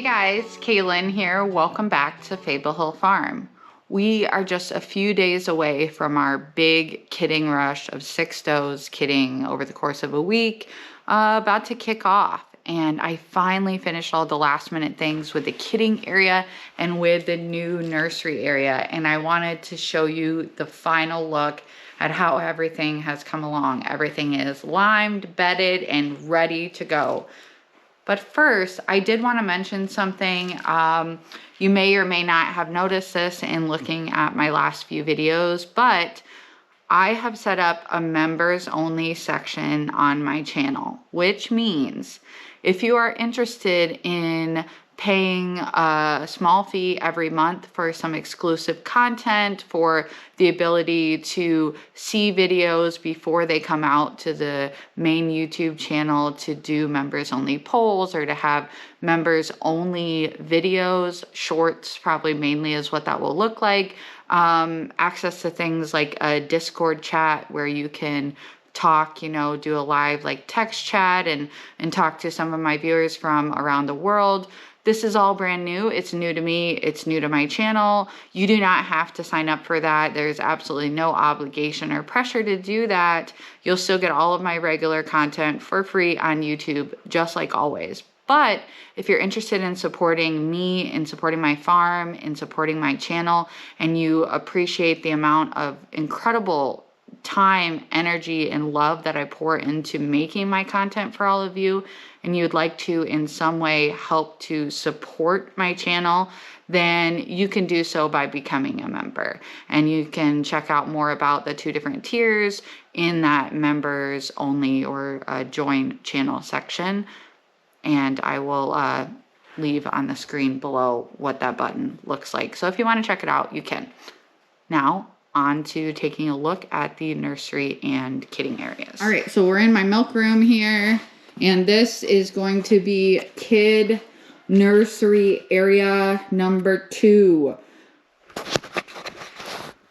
Hey guys, Kaylin here. Welcome back to Fable Hill Farm. We are just a few days away from our big kidding rush of 6 does kidding over the course of a week, about to kick off. And I finally finished all the last minute things with the kidding area and with the new nursery area. And I wanted to show you the final look at how everything has come along. Everything is limed, bedded, and ready to go. But first, I did want to mention something. You may or may not have noticed this in looking at my last few videos, but I have set up a members only section on my channel, which means if you are interested in paying a small fee every month for some exclusive content, for the ability to see videos before they come out to the main YouTube channel, to do members only polls, or to have members only videos, shorts probably mainly is what that will look like, access to things like a Discord chat where you can talk, you know, do a live like text chat and talk to some of my viewers from around the world. This is all brand new. It's new to me. It's new to my channel. You do not have to sign up for that. There's absolutely no obligation or pressure to do that. You'll still get all of my regular content for free on YouTube, just like always. But if you're interested in supporting me, in supporting my farm, in supporting my channel, and you appreciate the amount of incredible time, energy, and love that I pour into making my content for all of you, and you'd like to in some way help to support my channel, then you can do so by becoming a member. And you can check out more about the 2 different tiers in that members only or join channel section. And I will leave on the screen below what that button looks like. So if you want to check it out, you can. Now, on to taking a look at the nursery and kidding areas. All right, so we're in my milk room here, and this is going to be kid nursery area number 2.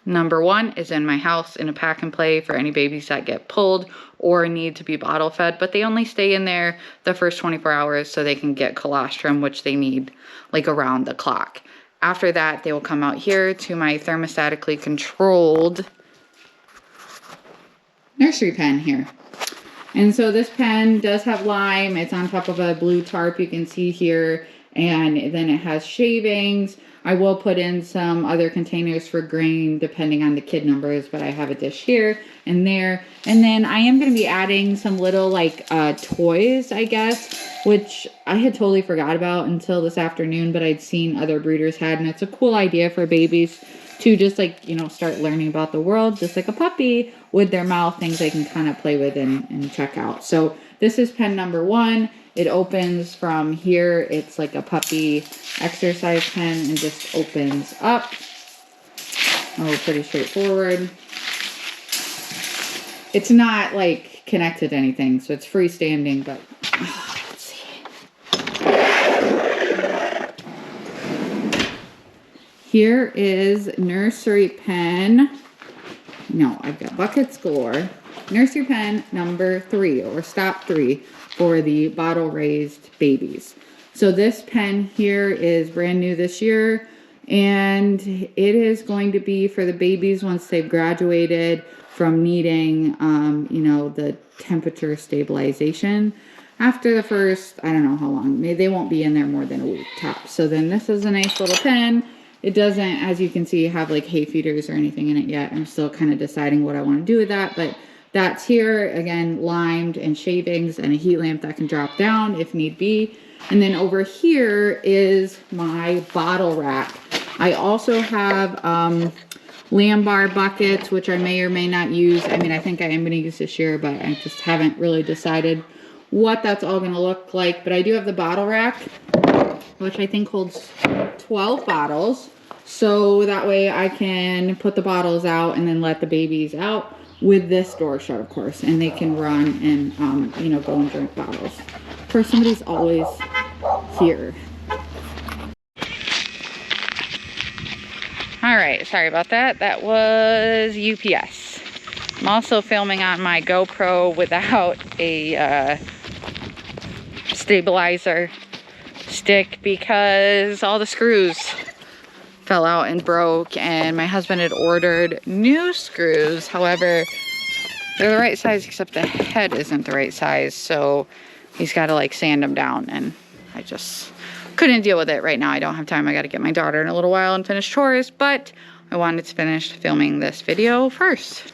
Number 1 is in my house in a pack and play for any babies that get pulled or need to be bottle fed, but they only stay in there the first 24 hours so they can get colostrum, which they need like around the clock. After that, they will come out here to my thermostatically controlled nursery pen here. And so this pen does have lime. It's on top of a blue tarp you can see here. And then it has shavings. I will put in some other containers for grain depending on the kid numbers, but I have a dish here and there. And then I am going to be adding some little like toys, I guess, which I had totally forgot about until this afternoon, but I'd seen other breeders had, and it's a cool idea for babies to just like, you know, start learning about the world, just like a puppy with their mouth, things they can kind of play with and check out. So this is pen number 1. It opens from here. It's like a puppy exercise pen and just opens up. Oh, pretty straightforward. It's not like connected to anything, so it's freestanding, but let's see. Here is nursery pen. No, I've got buckets galore. Nursery pen number 3, or stop 3, for the bottle raised babies. So this pen here is brand new this year, and it is going to be for the babies once they've graduated from needing, you know, the temperature stabilization. After the first, I don't know how long, they won't be in there more than a week tops. So then this is a nice little pen. It doesn't, as you can see, have like hay feeders or anything in it yet. I'm still kind of deciding what I want to do with that, but that's here, again, limed and shavings and a heat lamp that can drop down if need be. And then over here is my bottle rack. I also have lamb bar buckets, which I may or may not use. I mean, I think I am going to use this year, but I just haven't really decided what that's all going to look like. But I do have the bottle rack, which I think holds 12 bottles. So that way I can put the bottles out and then let the babies out with this door shut, of course, and they can run and, you know, go and drink bottles. Of course, somebody's always here. All right, sorry about that. That was UPS. I'm also filming on my GoPro without a stabilizer stick because all the screws fell out and broke, and my husband had ordered new screws. However, they're the right size except the head isn't the right size, so he's got to like sand them down, and I just couldn't deal with it right now. I don't have time. I got to get my daughter in a little while and finish chores, but I wanted to finish filming this video first.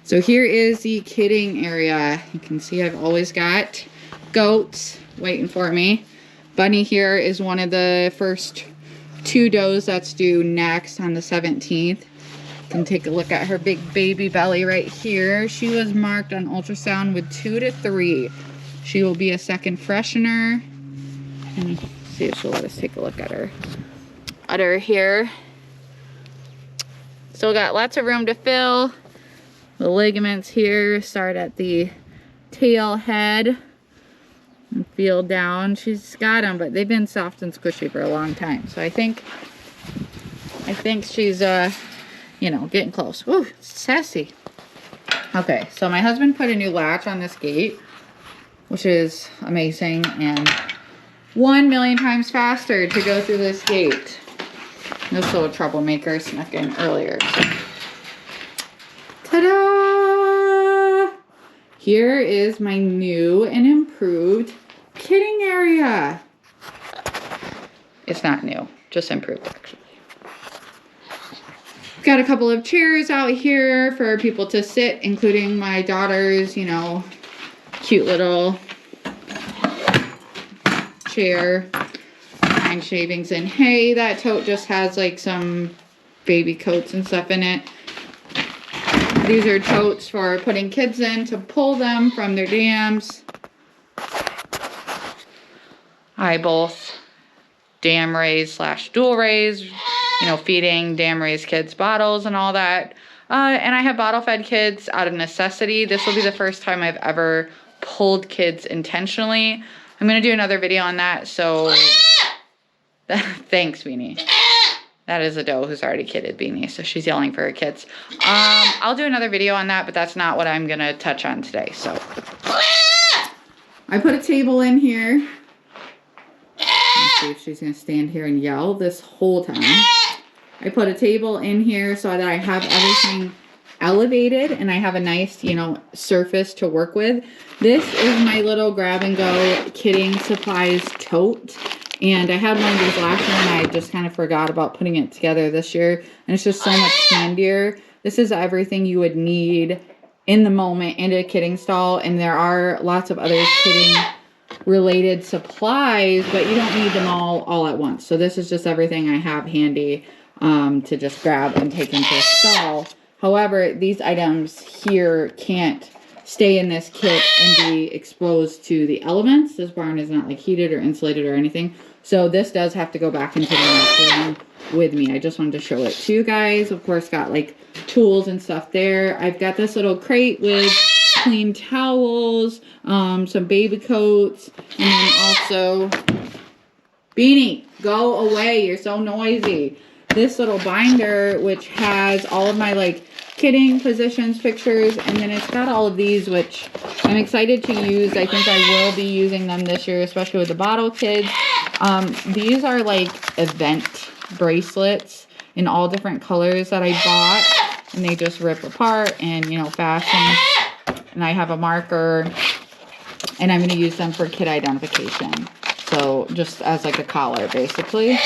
So here is the kidding area. You can see I've always got goats waiting for me. Bunny here is one of the first 2 does that's due next on the 17th. You can take a look at her big baby belly right here. She was marked on ultrasound with 2 to 3. She will be a second freshener. And see if she'll let us take a look at her udder here. Still got lots of room to fill. The ligaments here start at the tail head and feel down. She's got them, but they've been soft and squishy for a long time. So I think she's you know, getting close. Ooh, sassy. Okay, so my husband put a new latch on this gate, which is amazing, and 1,000,000 times faster to go through this gate. This little troublemaker snuck in earlier. So. Ta-da! Here is my new and improved kidding area. It's not new, just improved actually. Got a couple of chairs out here for people to sit, including my daughter's, you know, cute little chair. Pine shavings and hay. That tote just has like some baby coats and stuff in it. These are totes for putting kids in to pull them from their dams. I both dam raise / dual raise, you know, feeding dam raised kids bottles and all that. And I have bottle fed kids out of necessity. This will be the first time I've ever pulled kids intentionally. I'm going to do another video on that. So thanks, Beanie. That is a doe who's already kidded Beanie, so she's yelling for her kids. I'll do another video on that, but that's not what I'm going to touch on today. So I put a table in here. Let's see if she's going to stand here and yell this whole time. I put a table in here so that I have everything elevated and I have a nice, you know, surface to work with. This is my little grab and go kidding supplies tote. And I had one of these last year and I just kind of forgot about putting it together this year. And it's just so much handier. This is everything you would need in the moment in a kidding stall. And there are lots of other kidding related supplies, but you don't need them all at once. So this is just everything I have handy to just grab and take into a stall. However, these items here can't stay in this kit and be exposed to the elements. This barn is not like heated or insulated or anything. So this does have to go back into the nursery room with me. I just wanted to show it to you guys. Of course, got like tools and stuff there. I've got this little crate with clean towels, some baby coats, and then also, Beanie, go away, you're so noisy. This little binder, which has all of my like kidding positions, pictures, and then it's got all of these, which I'm excited to use. I think I will be using them this year, especially with the bottle kids. These are like event bracelets in all different colors that I bought, and they just rip apart and, you know, fasten. And I have a marker, and I'm going to use them for kid identification. So just as like a collar, basically.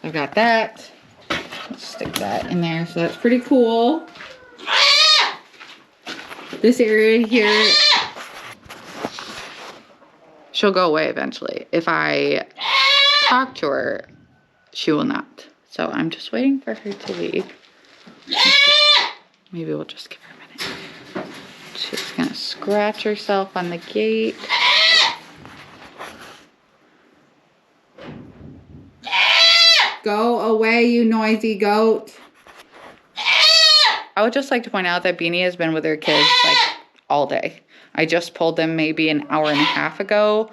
I've got that. Let's stick that in there. So that's pretty cool. This area here, she'll go away eventually. If I talk to her, she will not. So I'm just waiting for her to leave. Maybe we'll just give her a minute. She's gonna scratch herself on the gate. Go away, you noisy goat. I would just like to point out that Beanie has been with her kids like all day. I just pulled them maybe an hour and a half ago.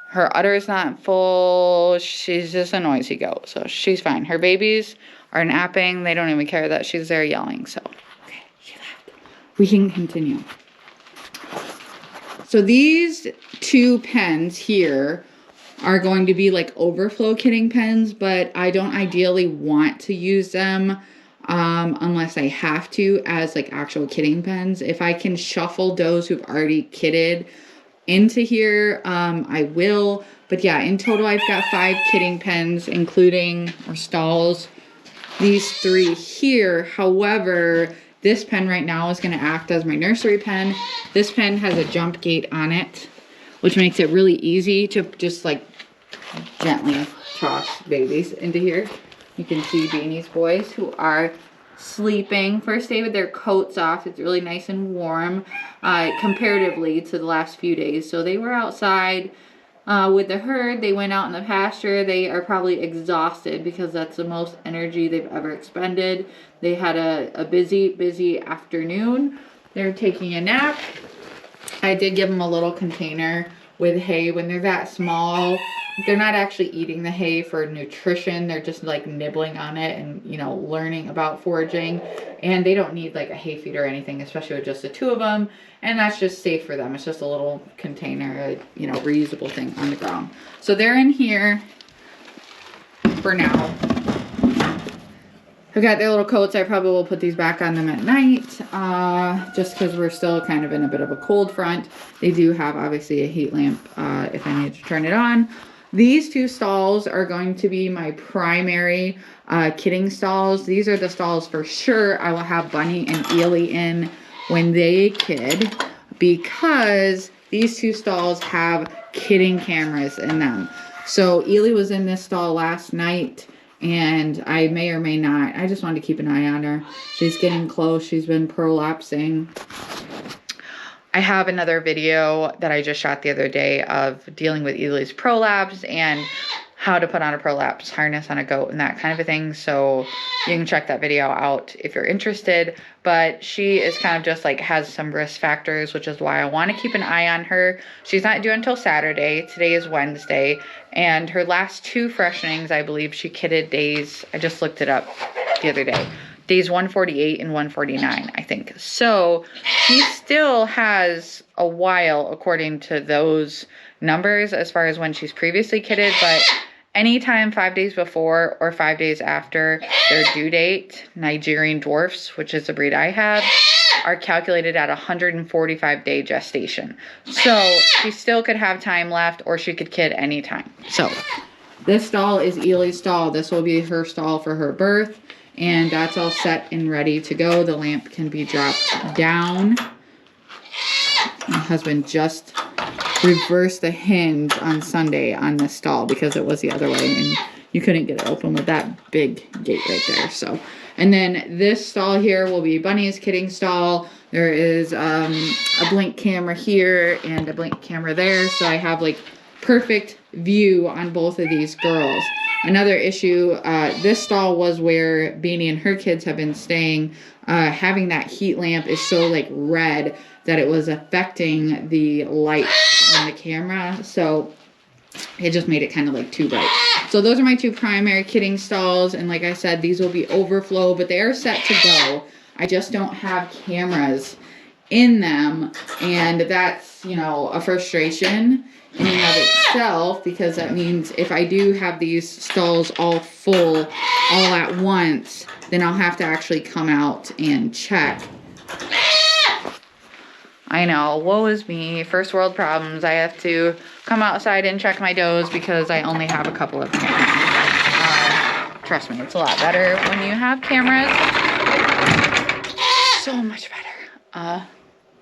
Her udder is not full. She's just a noisy goat, so she's fine. Her babies are napping. They don't even care that she's there yelling, so. Okay, she left. We can continue. So these two pens here are going to be like overflow kidding pens, but I don't ideally want to use them unless I have to as like actual kidding pens. If I can shuffle does who've already kidded into here, I will. But yeah, in total I've got 5 kidding pens, including or stalls, these 3 here. However, this pen right now is going to act as my nursery pen. This pen has a jump gate on it, which makes it really easy to just like gently toss babies into here. You can see Beanie's boys who are sleeping. First day with their coats off. It's really nice and warm comparatively to the last few days. So they were outside with the herd. They went out in the pasture. They are probably exhausted because that's the most energy they've ever expended. They had a busy afternoon. They're taking a nap. I did give them a little container with hay. When they're that small, they're not actually eating the hay for nutrition. They're just like nibbling on it and, you know, learning about foraging. And they don't need like a hay feed or anything, especially with just the 2 of them. And that's just safe for them. It's just a little container, you know, reusable thing on the ground. So they're in here for now. I've got their little coats. I probably will put these back on them at night, just because we're still kind of in a bit of a cold front. They do have obviously a heat lamp if I need to turn it on. These 2 stalls are going to be my primary kidding stalls. These are the stalls for sure I will have Bunny and Ely in when they kid, because these 2 stalls have kidding cameras in them. So Ely was in this stall last night, and I may or may not, I just wanted to keep an eye on her. She's getting close. She's been prolapsing. I have another video that I just shot the other day of dealing with Ely's prolapse and how to put on a prolapse harness on a goat and that kind of a thing. So you can check that video out if you're interested. But she is kind of just like has some risk factors, which is why I want to keep an eye on her. She's not due until Saturday. Today is Wednesday. And her last 2 freshenings, I believe she kidded days, I just looked it up the other day, days 148 and 149, I think. So she still has a while according to those numbers as far as when she's previously kidded, but anytime 5 days before or 5 days after their due date, Nigerian dwarfs, which is the breed I have, are calculated at 145-day gestation. So she still could have time left, or she could kid anytime. So this stall is Ely's stall. This will be her stall for her birth, and that's all set and ready to go. The lamp can be dropped down. My husband just reversed the hinge on Sunday on this stall because it was the other way and you couldn't get it open with that big gate right there. So, and then this stall here will be Bunny's kidding stall. There is a blink camera here and a blink camera there, so I have like perfect view on both of these girls. Another issue, this stall was where Beanie and her kids have been staying. Having that heat lamp is so like red that it was affecting the light on the camera, so it just made it kind of like too bright. So those are my 2 primary kidding stalls, and like I said, these will be overflow, but they are set to go. I just don't have cameras in them, and that's, you know, a frustration in and of itself, because that means if I do have these stalls all full all at once, then I'll have to actually come out and check. I know, woe is me, first world problems. I have to come outside and check my does because I only have a couple of cameras. Trust me, it's a lot better when you have cameras. So much better.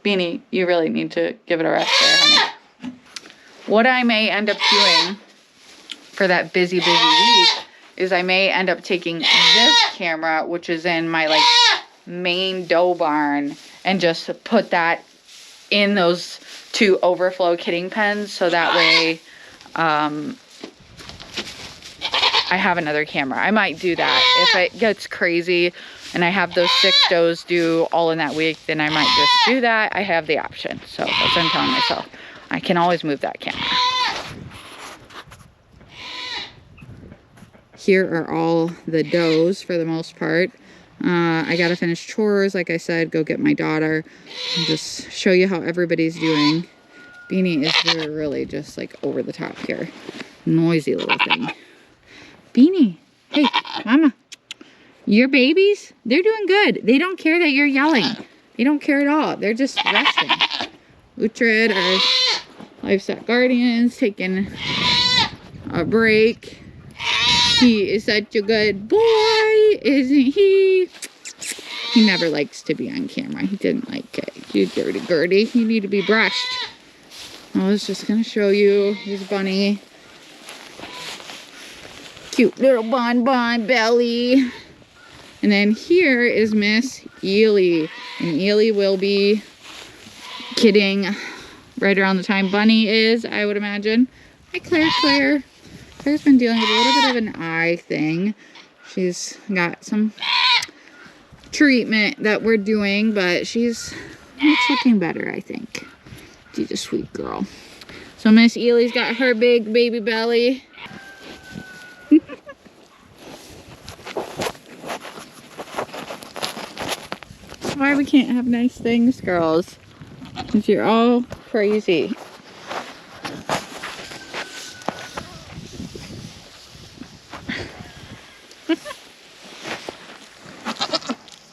Beanie, you really need to give it a rest there, honey. What I may end up doing for that busy week is I may end up taking this camera, which is in my like main doe barn, and just put that in those 2 overflow kidding pens, so that way I have another camera. I might do that if it gets crazy and I have those 6 does due all in that week, then I might just do that. I have the option, so that's what I'm telling myself. I can always move that camera. Here are all the does for the most part. I gotta finish chores, like I said, go get my daughter and just show you how everybody's doing. Beanie is really just like over the top here. Noisy little thing. Beanie, hey, mama. Your babies, they're doing good. They don't care that you're yelling. They don't care at all. They're just resting. Uhtred, our livestock guardians, taking a break. He is such a good boy, isn't he? He never likes to be on camera. He didn't like it. You dirty Gertie. You need to be brushed. I was just going to show you his bunny. Cute little bonbon belly. And then here is Miss Ely. And Ely will be kidding right around the time Bunny is, I would imagine. Hi, Claire. Claire's been dealing with a little bit of an eye thing. She's got some treatment that we're doing, but it's looking better, I think. She's a sweet girl. So Miss Ely's got her big baby belly. That's why we can't have nice things, girls. Because you're all crazy.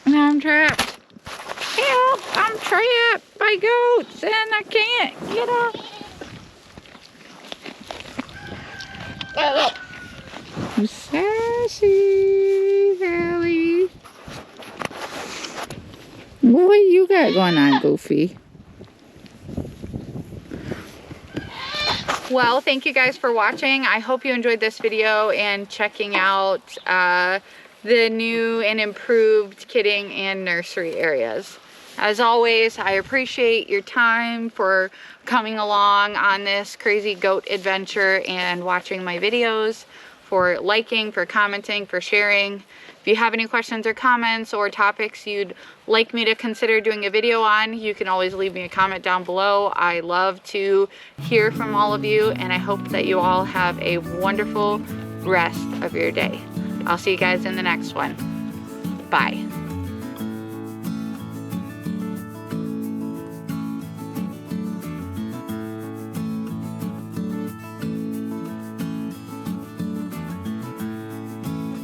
I'm trapped. Help! I'm trapped by goats and I can't get off. I'm sassy, Hallie. What you got going on, Goofy? Well, thank you guys for watching. I hope you enjoyed this video and checking out the new and improved kidding and nursery areas. As always, I appreciate your time for coming along on this crazy goat adventure and watching my videos, for liking, for commenting, for sharing. If you have any questions or comments or topics you'd like me to consider doing a video on, you can always leave me a comment down below. I love to hear from all of you, and I hope that you all have a wonderful rest of your day. I'll see you guys in the next one. Bye.